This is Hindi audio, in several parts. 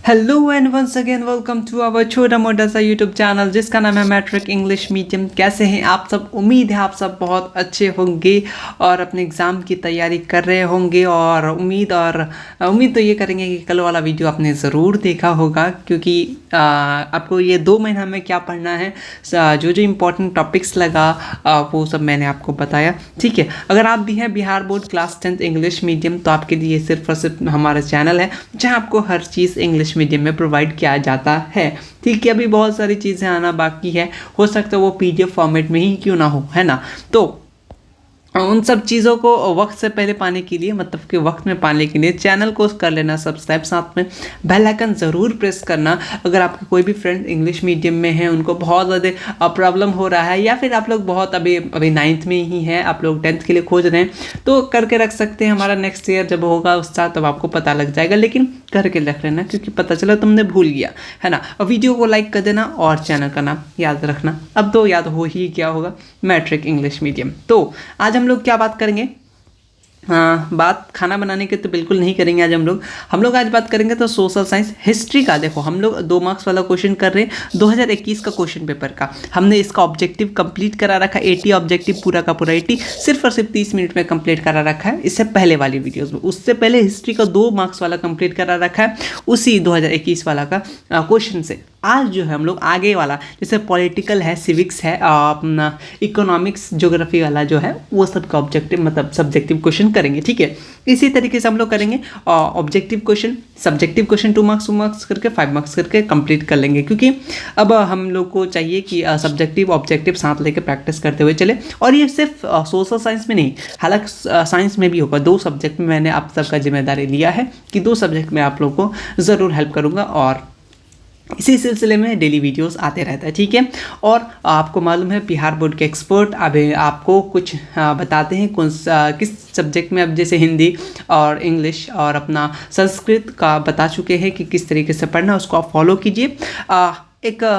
Hello and once again welcome to our छोटा मोटा सा यूट्यूब चैनल जिसका नाम है मैट्रिक इंग्लिश मीडियम। कैसे हैं आप सब? उम्मीद है आप सब बहुत अच्छे होंगे और अपने एग्ज़ाम की तैयारी कर रहे होंगे। और उम्मीद तो ये करेंगे कि कल वाला वीडियो आपने ज़रूर देखा होगा, क्योंकि आपको ये 2 महीना में क्या पढ़ना है, जो जो इम्पोर्टेंट टॉपिक्स लगा वो सब मैंने आपको बताया। ठीक है, अगर आप भी हैं Bihar board class 10th English medium तो आपके लिए सिर्फ और सिर्फ हमारा चैनल है जहाँ आपको हर चीज़ इंग्लिश मीडियम में प्रोवाइड किया जाता है। ठीक है, अभी बहुत सारी चीज़ें आना बाकी है, हो सकता है वो पीडीएफ फॉर्मेट में ही क्यों ना हो, है ना। तो उन सब चीज़ों को वक्त से पहले पाने के लिए, मतलब कि वक्त में पाने के लिए चैनल को कर लेना सब्सक्राइब, साथ में बेल आइकन ज़रूर प्रेस करना। अगर आपके कोई भी फ्रेंड इंग्लिश मीडियम में है, उनको बहुत ज़्यादा प्रॉब्लम हो रहा है, या फिर आप लोग बहुत अभी 9th में ही हैं, आप लोग 10th के लिए खोज रहे हैं, तो करके रख सकते हैं। हमारा नेक्स्ट ईयर जब होगा उसका तब आपको पता लग जाएगा, लेकिन करके रख लेना, क्योंकि पता चला तुमने भूल गया, है ना। और वीडियो को लाइक कर देना और चैनल का नाम याद रखना। अब तो याद हो ही क्या होगा, मैट्रिक इंग्लिश मीडियम। तो आज हम लोग क्या बात करेंगे? बात खाना बनाने की तो बिल्कुल नहीं करेंगे आज हम लोग आज बात करेंगे तो सोशल साइंस हिस्ट्री का। देखो, हम लोग 2 मार्क्स वाला क्वेश्चन कर रहे हैं 2021 का क्वेश्चन पेपर का। हमने इसका ऑब्जेक्टिव कंप्लीट करा रखा, 80 ऑब्जेक्टिव पूरा का पूरा 80 सिर्फ और सिर्फ 30 मिनट में कंप्लीट करा रखा है इससे पहले वाली वीडियोज़ में। उससे पहले हिस्ट्री का 2 मार्क्स वाला कंप्लीट करा रखा है उसी 2021 वाला का क्वेश्चन से। आज जो है हम लोग आगे वाला, जैसे पॉलिटिकल है, सिविक्स है, अपना इकोनॉमिक्स, ज्योग्राफी वाला जो है वो सब का ऑब्जेक्टिव मतलब सब्जेक्टिव क्वेश्चन करेंगे। ठीक है, इसी तरीके से हम लोग करेंगे objective question, subjective question 2 marks करके 5 मार्क्स करके कंप्लीट कर लेंगे, क्योंकि अब हम लोग को चाहिए कि सब्जेक्टिव ऑब्जेक्टिव साथ लेके प्रैक्टिस करते हुए चले। और ये सिर्फ सोशल साइंस में नहीं, हालांकि साइंस में भी होगा। 2 सब्जेक्ट में मैंने आप सबका जिम्मेदारी लिया है कि 2 सब्जेक्ट में आप लोग को ज़रूर हेल्प करूँगा, और इसी सिलसिले में डेली वीडियोस आते रहता है। ठीक है, और आपको मालूम है बिहार बोर्ड के एक्सपर्ट अभी आपको कुछ बताते हैं किस सब्जेक्ट में। अब जैसे हिंदी और इंग्लिश और अपना संस्कृत का बता चुके हैं कि किस तरीके से पढ़ना, उसको आप फॉलो कीजिए।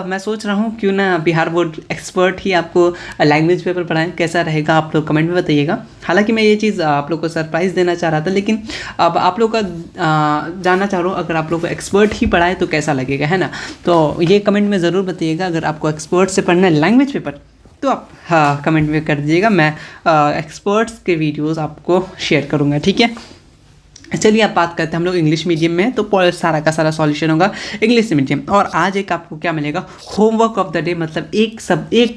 मैं सोच रहा हूँ क्यों ना बिहार बोर्ड एक्सपर्ट ही आपको लैंग्वेज पेपर पढ़ाएं। कैसा रहेगा आप लोग कमेंट में बताइएगा। हालांकि मैं ये चीज़ आप लोग को सरप्राइज़ देना चाह रहा था, लेकिन अब आप लोग का जानना चाह रहा हूँ, अगर आप लोग को एक्सपर्ट ही पढ़ाए तो कैसा लगेगा, है ना। तो ये कमेंट में ज़रूर बताइएगा। अगर आपको एक्सपर्ट से पढ़ना है लैंग्वेज पेपर तो आप कमेंट में कर दीजिएगा। मैं एक्सपर्ट्स के वीडियोज़ आपको शेयर करूँगा। ठीक है, चलिए आप बात करते हैं। हम लोग इंग्लिश मीडियम में तो सारा का सारा सॉल्यूशन होगा इंग्लिश मीडियम। और आज एक आपको क्या मिलेगा, होमवर्क ऑफ द डे, मतलब एक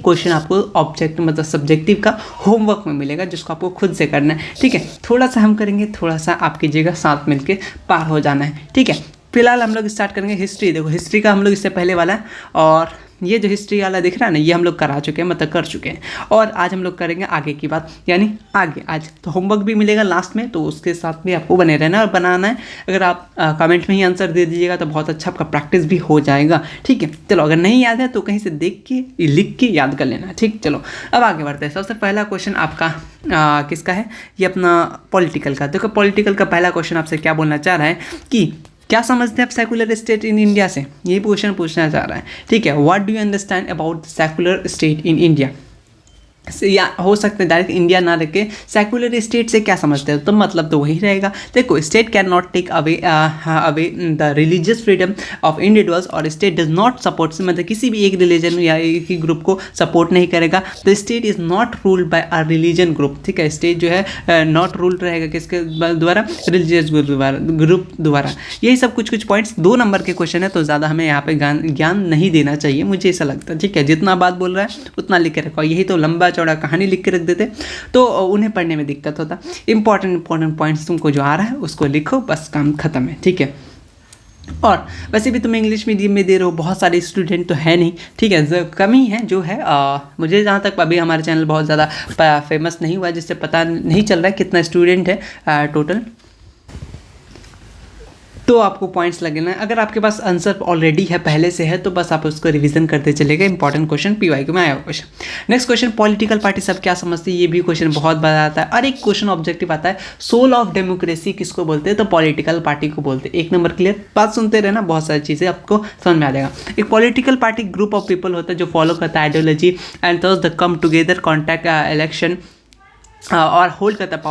क्वेश्चन आपको ऑब्जेक्ट मतलब सब्जेक्टिव का होमवर्क में मिलेगा, जिसको आपको खुद से करना है। ठीक है, थोड़ा सा हम करेंगे, थोड़ा सा आप कीजिएगा, साथ मिलके पार हो जाना है। ठीक है, फिलहाल हम लोग स्टार्ट करेंगे हिस्ट्री। देखो, हिस्ट्री का हम लोग इससे पहले वाला है, और ये जो हिस्ट्री वाला दिख रहा है ना, ये हम लोग करा चुके हैं, मतलब कर चुके हैं। और आज हम लोग करेंगे आगे की बात, यानी आगे आज तो होमवर्क भी मिलेगा लास्ट में, तो उसके साथ भी आपको बने रहना और बनाना है। अगर आप कमेंट में ही आंसर दे दीजिएगा तो बहुत अच्छा आपका प्रैक्टिस भी हो जाएगा। ठीक है, चलो अगर नहीं याद है तो कहीं से देख के लिख के याद कर लेना। ठीक, चलो अब आगे बढ़ते हैं। सबसे पहला क्वेश्चन आपका किसका है? ये अपना पॉलिटिकल का। देखो, पॉलिटिकल का पहला क्वेश्चन आपसे क्या बोलना चाह रहा है कि क्या समझते हैं आप सेकुलर स्टेट इन इंडिया से? यही क्वेश्चन पूछना चाह रहा है। ठीक है, what do you understand about secular state in India? या हो सकता है डायरेक्ट इंडिया ना रह के सेकुलर स्टेट से क्या समझते हैं, तो मतलब तो वही रहेगा। देखो, state can not take away the religious freedom of individuals, और स्टेट डज नॉट सपोर्ट, मतलब किसी भी एक रिलीजन या एक ही ग्रुप को सपोर्ट नहीं करेगा। The state is not ruled by a religion group. ठीक है, स्टेट जो है नॉट रूल्ड रहेगा किसके द्वारा? रिलीजियस ग्रुप द्वारा। यही सब कुछ पॉइंट्स 2 नंबर के क्वेश्चन है, तो ज़्यादा हमें यहाँ पे ज्ञान नहीं देना चाहिए, मुझे ऐसा लगता है। ठीक है, जितना बात बोल रहा है उतना लिख के रखो। यही तो लंबा चौड़ा कहानी लिख के रख देते तो उन्हें पढ़ने में दिक्कत होता। इंपॉर्टेंट पॉइंट्स तुमको जो आ रहा है उसको लिखो, बस काम खत्म है। ठीक है, और वैसे भी तुम इंग्लिश मीडियम में दे रहे हो, बहुत सारे स्टूडेंट तो है नहीं। ठीक है, कमी है जो है। मुझे जहाँ तक अभी हमारे चैनल बहुत ज़्यादा फेमस नहीं हुआ, जिससे पता नहीं चल रहा है कितना स्टूडेंट है टोटल, तो आपको पॉइंट्स लगना है। अगर आपके पास आंसर ऑलरेडी है, पहले से है, तो बस आप उसको रिवीजन करते चलेगा। इंपॉर्टेंट क्वेश्चन पीवाईक्यू में आया हुआ question. Next question, political party सब क्या समझते हैं? ये भी क्वेश्चन बहुत बार आता है। और एक क्वेश्चन ऑब्जेक्टिव आता है, सोल ऑफ डेमोक्रेसी किसको बोलते हैं? तो पॉलिटिकल पार्टी को बोलते हैं। 1 नंबर क्लियर, बात सुनते रहना, बहुत सारी चीज़ें आपको समझ में आ जाएगा। एक political party group of people होता है जो फॉलो करता है आइडियोलॉजी एंड थर्स the come together contact election और होल्ड करता है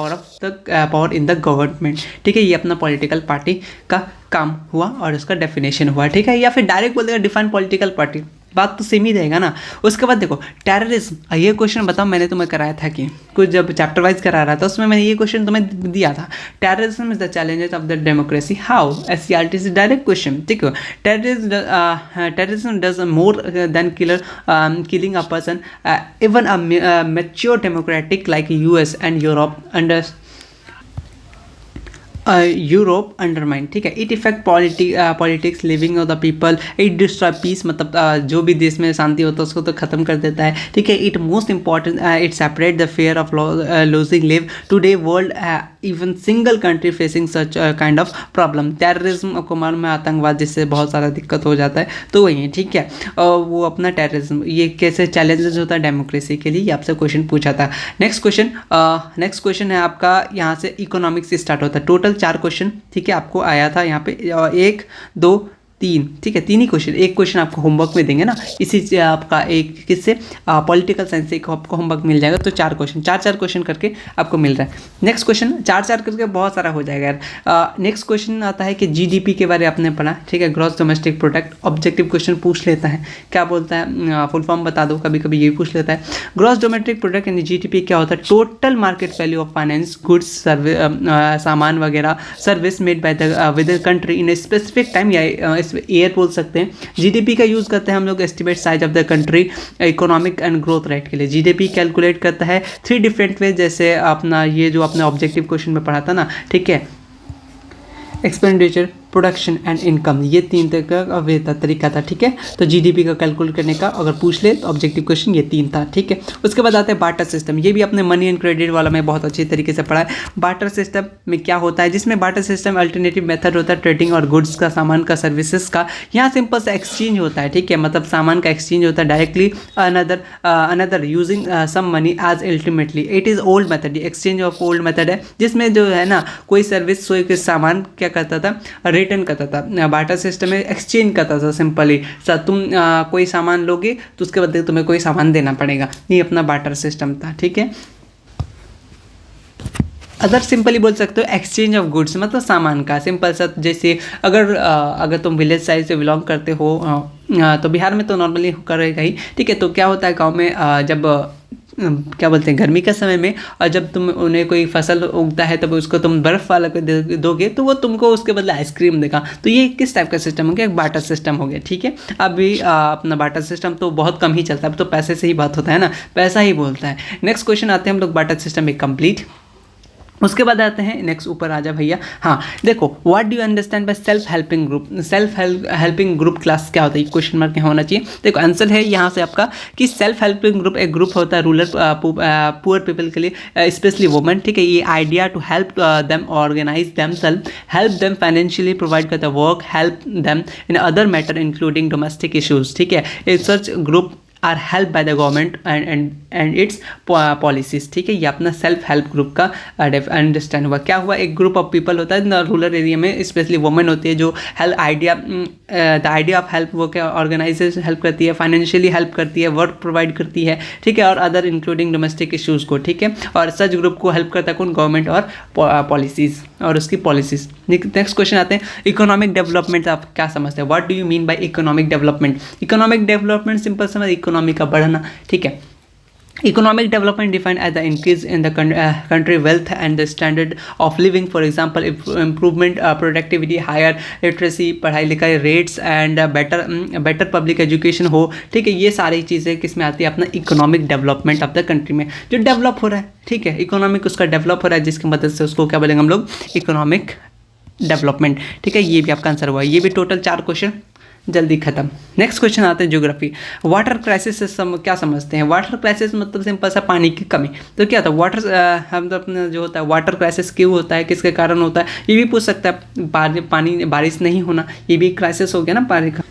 पावर इन द गवर्नमेंट। ठीक है, ये अपना पॉलिटिकल पार्टी का काम हुआ और उसका डेफिनेशन हुआ। ठीक है, या फिर डायरेक्ट बोल देगा डिफाइन पॉलिटिकल पार्टी, बात तो सेम ही रहेगा ना। उसके बाद देखो टेररिज्म, ये क्वेश्चन बताओ मैंने तुम्हें कराया था कि कुछ जब चैप्टर वाइज करा रहा था उसमें मैंने ये क्वेश्चन तुम्हें दिया था। Terrorism is the challenges of the democracy, how, SCERT is direct question. ठीक है, terrorism does more than killing a person, even a mature democratic like US and Europe under Europe undermine. ठीक है, it effect politics living of the people, it destroy peace, मतलब जो भी देश में शांति होता है उसको तो खत्म कर देता है। ठीक है, it most important it separate the fair of losing live today world, even single country facing such kind of problem. Terrorism आपको मालूम है आतंकवाद, जिससे बहुत सारा दिक्कत हो जाता है, तो वही है। ठीक है, वो अपना टेररिज्म ये कैसे चैलेंजेस होता है डेमोक्रेसी के लिए, ये आपसे क्वेश्चन पूछा था। नेक्स्ट क्वेश्चन है आपका यहाँ से इकोनॉमिक्स से स्टार्ट होता है। टोटल 4 क्वेश्चन, ठीक है, आपको आया था यहाँ पे 1 2 3, ठीक है, 3 ही क्वेश्चन। एक क्वेश्चन आपको होमवर्क में देंगे ना, इसी से आपका एक किससे पॉलिटिकल साइंस से एक आपको होमवर्क मिल जाएगा, तो 4 क्वेश्चन 4 क्वेश्चन करके आपको मिल रहा है। नेक्स्ट क्वेश्चन 4 करके बहुत सारा हो जाएगा यार। नेक्स्ट क्वेश्चन आता है कि जीडीपी के बारे में आपने पढ़ा, ठीक है, gross domestic product, objective question पूछ लेता है, क्या बोलता है, फुल फॉर्म बता दो, कभी कभी ये भी पूछ लेता है। ग्रॉस डोमेस्टिक प्रोडक्ट यानी जीडीपी क्या होता है, total market value of finance goods सामान वगैरह service made by the with the country in a specific time, या ईयर बोल सकते हैं। जीडीपी का यूज़ करते हैं हम लोग estimate size of the country economic and growth rate के लिए। जीडीपी कैलकुलेट करता है 3 डिफरेंट वे, जैसे अपना ये जो आपने ऑब्जेक्टिव क्वेश्चन में पढ़ा था ना, ठीक है, एक्सपेंडिचर, प्रोडक्शन एंड इनकम, ये 3 तरह का तरीका था। ठीक है, तो जीडीपी का कैलकुलेट करने का अगर पूछ ले तो ऑब्जेक्टिव क्वेश्चन ये 3 था। ठीक है, उसके बाद आते हैं बार्टर सिस्टम, ये भी अपने मनी एंड क्रेडिट वाला में बहुत अच्छी तरीके से पढ़ा है। बार्टर सिस्टम में क्या होता है, जिसमें बार्टर सिस्टम अल्टरनेटिव मेथड होता है ट्रेडिंग और गुड्स का, सामान का, सर्विसेज का। यहाँ सिंपल सा एक्सचेंज होता है, ठीक है, मतलब सामान का एक्सचेंज होता है directly another using some money as ultimately. It is old method, exchange of old method है, जिसमें जो है ना कोई सर्विस कोई सामान क्या करता था, रिटर्न करता था। बार्टर सिस्टम में एक्सचेंज करता था सिंपली, तुम कोई सामान लोगे तो उसके बदले तुम्हें कोई सामान देना पड़ेगा, ये अपना बार्टर सिस्टम था। ठीक है, अदर सिंपली बोल सकते हो एक्सचेंज ऑफ गुड्स, मतलब सामान का सिंपल सा। जैसे अगर तुम विलेज साइड से बिलोंग करते हो तो बिहार में तो नॉर्मली करेगा ही, ठीक है, तो क्या होता है गांव में जब क्या बोलते हैं गर्मी के समय में, और जब तुम उन्हें कोई फसल उगता है तब उसको तुम बर्फ़ वाला को दोगे तो वो तुमको उसके बदले आइसक्रीम देगा। तो ये किस टाइप का सिस्टम हो गया, एक बार्टर सिस्टम हो गया। ठीक है, अभी अपना बार्टर सिस्टम तो बहुत कम ही चलता है, अब तो पैसे से ही बात होता है ना, पैसा ही बोलता है। नेक्स्ट क्वेश्चन आते हैं हम लोग बार्टर सिस्टम में कंप्लीट। उसके बाद आते हैं नेक्स्ट, ऊपर आ जा भैया। हाँ देखो, what do you understand by self helping group, self helping group class क्या होता है, क्वेश्चन मार्क यहाँ होना चाहिए। देखो आंसर है यहाँ से आपका कि सेल्फ हेल्पिंग ग्रुप एक ग्रुप होता है रूरल पुअर पीपल के लिए, स्पेशली वुमेन। ठीक है, ये idea to help them organise themselves, help them financially, provide करता है work, help them in other matter including domestic issues. ठीक है, a such group are help by the government and its policies. ठीक है, ये अपना सेल्फ हेल्प ग्रुप का अंडरस्टैंड हुआ। क्या हुआ, एक ग्रुप ऑफ पीपल होता है रूरल एरिया में, स्पेशली वुमेन होती है, जो help the idea of help वो क्या ऑर्गेनाइजेशन हेल्प करती है, फाइनेंशियली हेल्प करती है, वर्क प्रोवाइड करती है। ठीक है, और अदर इंक्लूडिंग डोमेस्टिक इशूज़ को। ठीक है, और सच ग्रुप को हेल्प करता है कौन, गवर्नमेंट और पॉलिसीज़ और उसकी पॉलिसीज़। नेक्स्ट क्वेश्चन आते हैं इकोनॉमिक डेवलपमेंट, आप क्या समझते हैं, what do you mean by economic development. Economic development simple समझ, इकोनॉमी का बढ़ना। ठीक है, economic development defined as the increase in the country wealth and the standard of living, for example improvement productivity, higher literacy, पढ़ाई लिखाई rates and better public education हो। ठीक है, ये सारी चीज़ें किस में आती है, अपना economic development of the country में जो डेवलप हो रहा है। ठीक है, इकोनॉमिक उसका डेवलप हो रहा है, जिसकी मदद से उसको क्या बोलेंगे हम लोग, इकोनॉमिक डेवलपमेंट। ठीक है, ये भी आपका आंसर हुआ। ये भी टोटल 4 क्वेश्चन जल्दी खत्म। नेक्स्ट क्वेश्चन आते हैं ज्योग्राफी। वाटर क्राइसिस से क्या समझते हैं, वाटर क्राइसिस मतलब सिंपल सा पानी की कमी। तो क्या होता है वाटर, हम तो अपना जो होता है वाटर क्राइसिस क्यों होता है, किसके कारण होता है, ये भी पूछ सकता है। पानी बारिश नहीं होना, ये भी क्राइसिस हो गया ना पानी का।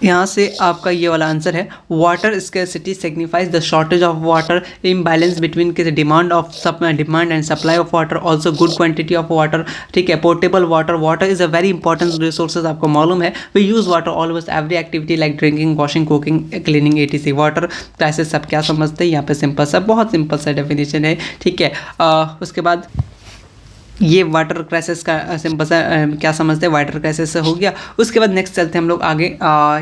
यहाँ से आपका ये वाला आंसर है, water scarcity signifies the shortage of water, imbalance between के demand and supply of water, also good quantity of water, ठीक है। Portable water, water is a very important resources, आपको मालूम है। We use water always every activity like drinking, washing, cooking, cleaning, etc। Water crisis सब क्या समझते हैं, यहाँ पे सिंपल सा, बहुत सिंपल सा डेफिनेशन है, ठीक है। उसके बाद ये वाटर क्राइसिस का सिंपल सा क्या समझते हैं, वाटर क्राइसिस हो गया। उसके बाद नेक्स्ट चलते हैं हम लोग आगे।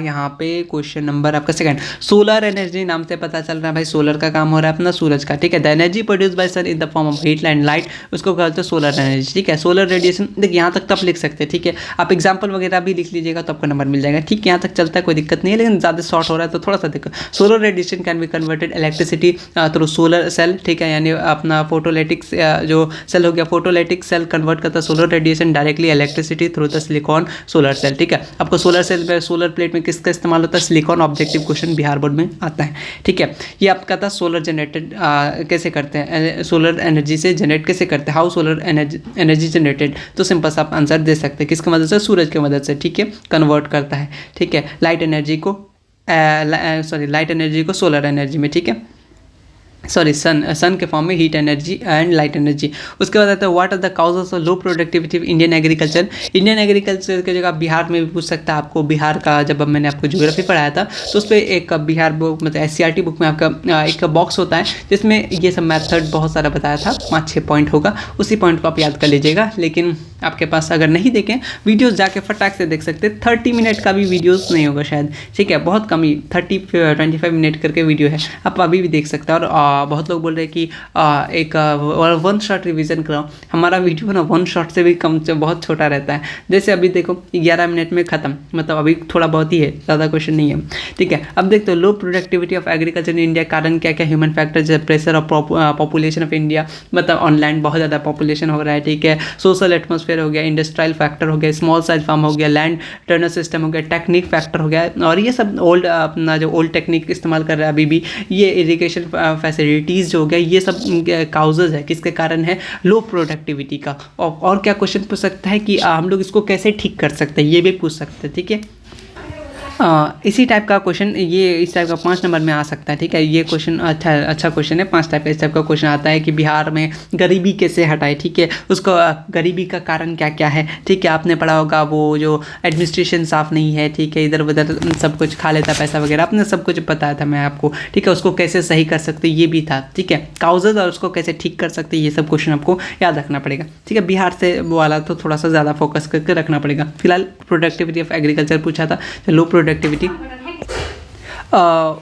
यहाँ पे क्वेश्चन नंबर आपका सेकंड, सोलर एनर्जी नाम से पता चल रहा है भाई, सोलर का काम हो रहा है अपना, सूरज का, ठीक है। The energy produce by sun in the form of heat and light, उसको कहते हैं सोलर एनर्जी, ठीक है। सोलर रेडिएशन, देखिए यहाँ तक तो आप लिख सकते हैं, ठीक है। आप एग्जाम्पल वगैरह भी लिख लीजिएगा तो आपका नंबर मिल जाएगा, ठीक है। यहाँ तक चलता है, कोई दिक्कत नहीं है, लेकिन ज़्यादा शॉर्ट हो रहा है तो थोड़ा सा दिक्कत। Solar radiation can be converted electricity through solar cell, ठीक है, यानी अपना फोटोलिटिक्स जो सेल हो गया, फोटोलिटिक सेल कन्वर्ट करता solar radiation directly electricity through the silicon solar cell, ठीक है। आपको सोलर सेल में, सोलर प्लेट में किसका इस्तेमाल होता है, silicon. Objective question Bihar board में आता है, ठीक है। ये आपका था सोलर जनरेटेड कैसे करते हैं, सोलर एनर्जी से जनरेट कैसे करते हैं, हाउ सोलर एनर्जी जनरेटेड, तो सिंपल सा आप आंसर दे सकते हैं, किसकी मदद से, सूरज की मदद से, ठीक है, कन्वर्ट करता है, ठीक है। लाइट एनर्जी को सोलर एनर्जी में, ठीक है, सॉरी सन के फॉर्म में heat energy and light energy. उसके बाद आता है what are the causes of low productivity of Indian agriculture. Indian agriculture की जगह बिहार में भी पूछ सकता है आपको। बिहार का जब मैंने आपको ज्योग्राफी पढ़ाया था तो उस पर एक बिहार बुक, मतलब SCRT बुक में आपका एक बॉक्स होता है जिसमें ये सब मैथड बहुत सारा बताया था, 5-6 पॉइंट होगा, उसी पॉइंट को आप याद कर लीजिएगा। लेकिन आपके पास अगर नहीं देखें वीडियोस, जाके फटाक से देख सकते हैं। 30 मिनट का भी वीडियोस नहीं होगा शायद, ठीक है, बहुत कम ही 30-25 मिनट करके वीडियो है, आप अभी भी देख सकते हैं। और बहुत लोग बोल रहे हैं कि एक 1 शॉट रिवीजन कराओ। हमारा वीडियो ना 1 शॉट से भी कम, बहुत छोटा रहता है। जैसे अभी देखो 11 मिनट में ख़त्म, मतलब अभी थोड़ा बहुत ही है, ज़्यादा क्वेश्चन नहीं है, ठीक है। अब देखते हो लो productivity of agriculture in India, कारण क्या क्या, ह्यूमन फैक्टर जैसे pressure of population of India, मतलब ऑनलाइन बहुत ज़्यादा पॉपुलेशन हो रहा है, ठीक है। सोशल एटमोसफेयर हो गया, इंडस्ट्रियल फैक्टर हो गया, स्मॉल साइज फार्म हो गया, लैंड टर्नर सिस्टम हो गया, टेक्निक फैक्टर हो गया, और ये सब ओल्ड अपना जो ओल्ड टेक्निक इस्तेमाल कर रहा है अभी भी, ये इरिगेशन फैसिलिटीज़ जो हो गया, ये सब काउजेज है, किसके कारण है, लो प्रोडक्टिविटी का। और क्या क्वेश्चन पूछ सकता है कि हम लोग इसको कैसे ठीक कर सकते हैं, ये भी पूछ सकते हैं, ठीक है। इसी टाइप का क्वेश्चन, ये इस टाइप का 5 नंबर में आ सकता है, ठीक है। ये क्वेश्चन अच्छा क्वेश्चन है, 5 टाइप का इस टाइप का क्वेश्चन आता है कि बिहार में गरीबी कैसे हटाए, ठीक है, उसको गरीबी का कारण क्या क्या है, ठीक है। आपने पढ़ा होगा वो जो एडमिनिस्ट्रेशन साफ नहीं है, ठीक है, इधर उधर सब कुछ खा लेता पैसा वगैरह, आपने सब कुछ बताया था मैं आपको, ठीक है। उसको कैसे सही कर सकते ये भी था, ठीक है, काउजेज, और उसको कैसे ठीक कर सकते ये सब क्वेश्चन आपको याद रखना पड़ेगा, ठीक है। बिहार से वाला तो थोड़ा सा ज़्यादा फोकस करके रखना पड़ेगा। फिलहाल प्रोडक्टिविटी ऑफ एग्रीकल्चर पूछा था, लो प्रोडक्टिविटी।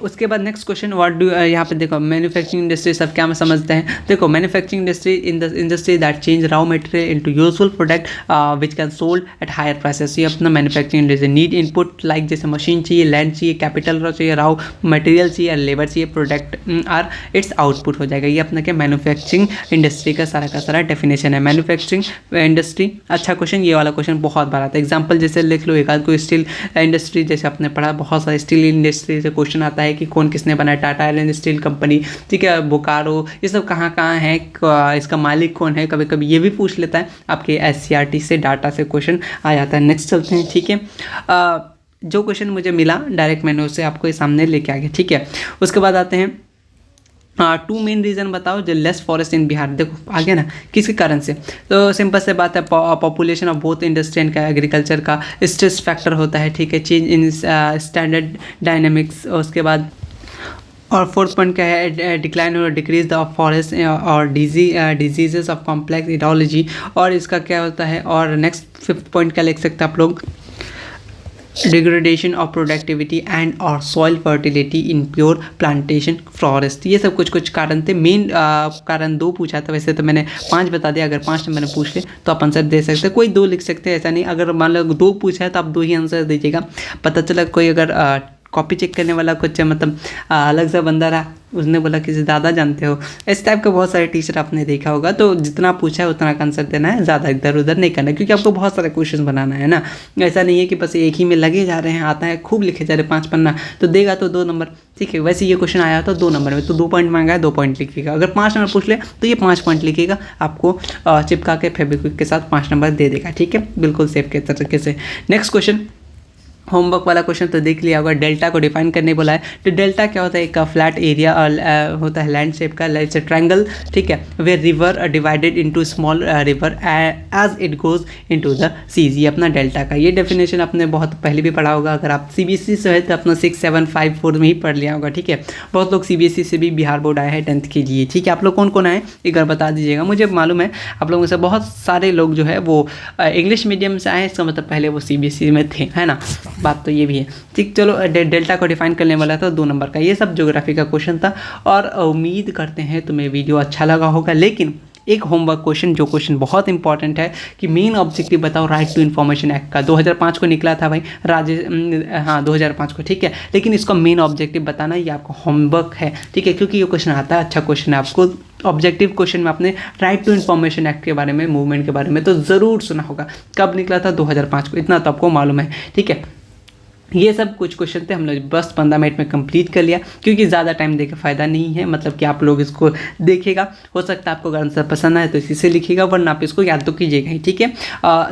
उसके बाद नेक्स्ट क्वेश्चन, व्हाट डू, यहाँ पे देखो मैन्युफैक्चरिंग इंडस्ट्री सब क्या समझते हैं। देखो manufacturing industry in the industry that change raw material into useful product which can sold at higher prices. ये अपना manufacturing industry, need input like जैसे मशीन चाहिए, लैंड चाहिए, कैपिटल चाहिए, रॉ मटेरियल चाहिए, लेबर चाहिए, प्रोडक्ट आर इट्स आउटपुट हो जाएगा। ये अपना क्या मैन्युफैक्चरिंग इंडस्ट्री का सारा डेफिनेशन है। मैन्युफैक्चरिंग इंडस्ट्री, अच्छा क्वेश्चन, ये वाला क्वेश्चन बहुत बार आता है। एग्जाम्पल जैसे लिख लो एक आध, कोई स्टील इंडस्ट्री जैसे आपने पढ़ा, बहुत सारे स्टील इंडस्ट्री से क्वेश्चन आता है कि कौन किसने बनाया, टाटा आयरन स्टील कंपनी, ठीक है, बोकारो, ये सब कहाँ कहाँ है, इसका मालिक कौन है, कभी कभी ये भी पूछ लेता है आपके SCRT से, डाटा से क्वेश्चन आ जाता है। नेक्स्ट चलते हैं, ठीक है। जो क्वेश्चन मुझे मिला डायरेक्ट मैंने उसे आपको सामने लेके आ गया, ठीक है। उसके बाद आते हैं 2 मेन रीज़न बताओ जो लेस फॉरेस्ट इन बिहार। देखो आ गया ना, किसके कारण से, तो सिंपल से बात है, population of both industry and agriculture का स्ट्रेस फैक्टर होता है, ठीक है, चेंज इन स्टैंडर्ड डायनेमिक्स। उसके बाद और 4th पॉइंट क्या है, डिक्लाइन और डिक्रीज द फॉरेस्ट और डिजीजेस ऑफ कॉम्प्लेक्स इडोलॉजी, और इसका क्या होता है। और नेक्स्ट 5th पॉइंट क्या लिख सकते हैं आप लोग, डिग्रेडेशन ऑफ प्रोडक्टिविटी एंड और soil fertility in pure plantation forest. ये सब कुछ कारण थे। मेन कारण 2 पूछा था, वैसे तो मैंने 5 बता दिया। अगर 5 नंबर में पूछ ले तो आप आंसर दे सकते हैं, कोई 2 लिख सकते हैं, ऐसा नहीं। अगर मान लो 2 पूछा है तो आप 2 ही आंसर दीजिएगा। पता चला कोई अगर कॉपी चेक करने वाला कुछ मतलब अलग सा बंदा रहा, उसने बोला कि ज़्यादा जानते हो, इस टाइप के बहुत सारे टीचर आपने देखा होगा। तो जितना पूछा है उतना का आंसर देना है, ज़्यादा इधर उधर नहीं करना, क्योंकि आपको बहुत सारे क्वेश्चन बनाना है ना। ऐसा नहीं है कि बस एक ही में लगे जा रहे हैं, आता है खूब लिखे जा रहे हैं 5 पन्ना, तो देगा तो 2 नंबर, ठीक है। वैसे ये क्वेश्चन आया था 2 नंबर में, तो 2 पॉइंट मांगा है, 2 पॉइंट लिखिएगा। अगर 5 नंबर पूछ ले तो ये 5 पॉइंट लिखिएगा, आपको चिपका के फेविक्विक के साथ 5 नंबर दे देगा, ठीक है, बिल्कुल सेफ के तरीके से। नेक्स्ट क्वेश्चन, होमवर्क वाला क्वेश्चन तो देख लिया होगा। डेल्टा को डिफाइन करने बोला है, तो डेल्टा क्या होता है, एक फ्लैट एरिया होता है लैंडस्केप का, इट्स अ ट्रायंगल, ठीक है, वे river divided into small river as it goes into the seas. ये अपना डेल्टा का ये डेफिनेशन आपने बहुत पहले भी पढ़ा होगा। अगर आप सीबीएसई से है तो अपना 6, 7, 5, 4 में ही पढ़ लिया होगा, ठीक है। बहुत लोग सीबीएसई से भी बिहार बोर्ड आए हैं 10th के लिए, ठीक है। आप लोग कौन कौन आए एक बार बता दीजिएगा। मुझे मालूम है आप लोगों में से बहुत सारे लोग जो है वो इंग्लिश मीडियम से आए, इसका मतलब पहले वो सीबीएसई में थे, है ना, बात तो ये भी है, ठीक। चलो डेल्टा को डिफाइन करने वाला था 2 नंबर का, ये सब ज्योग्राफी का क्वेश्चन था। और उम्मीद करते हैं तुम्हें वीडियो अच्छा लगा होगा। लेकिन एक होमवर्क क्वेश्चन, जो क्वेश्चन बहुत इंपॉर्टेंट है कि मेन ऑब्जेक्टिव बताओ राइट टू इन्फॉर्मेशन एक्ट का, 2005 को निकला था भाई, 2005 को, ठीक है। लेकिन इसका मेन ऑब्जेक्टिव बताना ये आपका होमवर्क है, ठीक है, क्योंकि ये क्वेश्चन आता है, अच्छा क्वेश्चन है। आपको ऑब्जेक्टिव क्वेश्चन में आपने राइट टू इन्फॉर्मेशन एक्ट के बारे में, मूवमेंट के बारे में तो ज़रूर सुना होगा। कब निकला था? 2005 को, इतना तो आपको मालूम है, ठीक है। ये सब कुछ क्वेश्चन थे, हम लोग बस 15 मिनट में कंप्लीट कर लिया, क्योंकि ज़्यादा टाइम देकर फ़ायदा नहीं है। मतलब कि आप लोग इसको देखिएगा, हो सकता है आपको अगर आंसर पसंद आए तो इसी से लिखिएगा, वरना आप इसको याद तो कीजिएगा ही, ठीक है।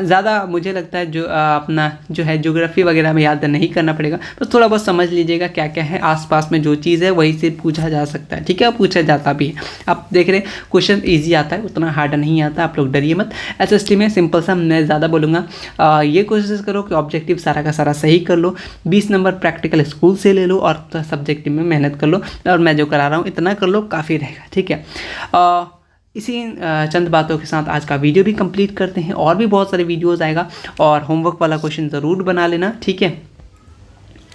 ज़्यादा मुझे लगता है जो अपना जो है ज्योग्राफी वगैरह में याद नहीं करना पड़ेगा, बस थोड़ा बहुत समझ लीजिएगा क्या क्या है आसपास में, जो चीज़ है वही से पूछा जा सकता है, ठीक है, पूछा जाता भी है। आप देख रहे हैं क्वेश्चन ईजी आता है, उतना हार्ड नहीं आता, आप लोग डरिए मत। SST में सिंपल सा, मैं ज़्यादा बोलूँगा, ये कोशिश करो कि ऑब्जेक्टिव सारा का सारा सही कर लो, 20 नंबर प्रैक्टिकल स्कूल से ले लो, और सब्जेक्टिव में मेहनत कर लो, और मैं जो करा रहा हूँ इतना कर लो, काफ़ी रहेगा, ठीक है। इसी चंद बातों के साथ आज का वीडियो भी कंप्लीट करते हैं। और भी बहुत सारे वीडियोस आएगा, और होमवर्क वाला क्वेश्चन ज़रूर बना लेना, ठीक है।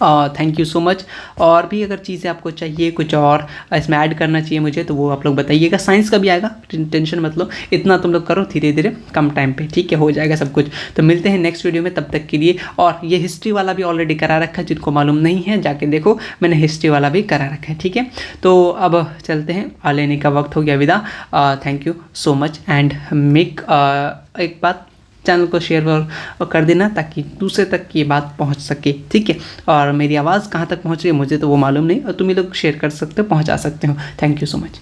Thank you so much. और भी अगर चीज़ें आपको चाहिए, कुछ और इसमें ऐड करना चाहिए मुझे, तो वो आप लोग बताइएगा। साइंस का भी आएगा, टेंशन मत लो, इतना तुम लोग करो धीरे धीरे, कम टाइम पे, ठीक है, हो जाएगा सब कुछ। तो मिलते हैं नेक्स्ट वीडियो में, तब तक के लिए। और ये हिस्ट्री वाला भी ऑलरेडी करा रखा है, जिनको मालूम नहीं है जाके देखो, मैंने हिस्ट्री वाला भी करा रखा है, ठीक है। तो अब चलते हैं, लेने का वक्त हो गया विदा। Thank you so much and make एक बात, चैनल को शेयर कर देना, ताकि दूसरे तक ये बात पहुंच सके, ठीक है। और मेरी आवाज़ कहाँ तक पहुंच रही है मुझे तो वो मालूम नहीं, और तुम ही लोग शेयर कर सकते हो, पहुंचा सकते हो। Thank you so much.